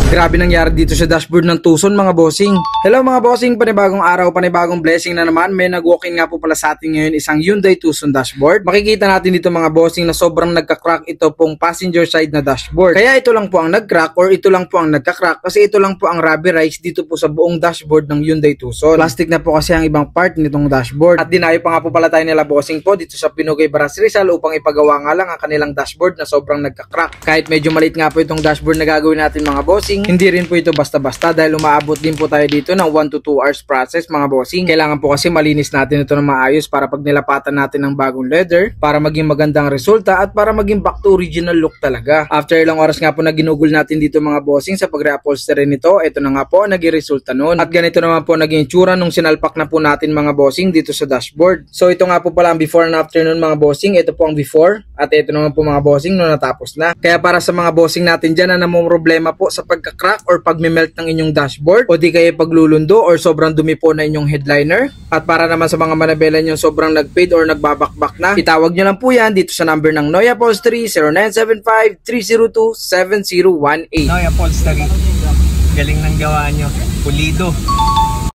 Grabe nangyari dito sa dashboard ng Tucson mga bossing. Hello mga bossing, panibagong araw, panibagong blessing na naman. May nag-walk-in nga po pala sa atin ngayon isang Hyundai Tucson dashboard. Makikita natin dito mga bossing na sobrang nagka-crack ito pong passenger side na dashboard. Kaya ito lang po ang nag-crack or ito lang po ang nagka-crack kasi ito lang po ang rubberized dito po sa buong dashboard ng Hyundai Tucson. Plastic na po kasi ang ibang part nitong dashboard. At dinayo pa nga po pala tayo nila bossing po dito sa Pinugay Baras Rizal upang ipagawa nga lang ang kanilang dashboard na sobrang nagka-crack. Kahit medyo maliit nga po itong dashboard na gagawin natin mga bossing, hindi rin po ito basta-basta dahil umaabot din po tayo dito ng 1 to 2 hours process mga bossing. Kailangan po kasi malinis natin ito ng maayos para pag nilapatan natin ng bagong leather, para maging magandang resulta at para maging back to original look talaga. After ilang oras nga po na ginugol natin dito mga bossing sa pag-reupholstery nito, ito na nga po naging resulta nun. At ganito naman po naging itsura nung sinalpak na po natin mga bossing dito sa dashboard. So ito nga po pala ang before and after nun mga bossing. Ito po ang before at ito naman po mga bossing nung natapos na. Kaya para sa mga bossing natin dyan na namumroblema po sa pagka-crack or pag-melt ng inyong dashboard o di kayo paglulundo or sobrang dumi po na inyong headliner, at para naman sa mga manabela nyo sobrang nag-fade or nagbabakbak na, itawag nyo lang po yan dito sa number ng Noy Upholstery 0975-302-7018. Noy Upholstery, galing ng gawa nyo, pulido.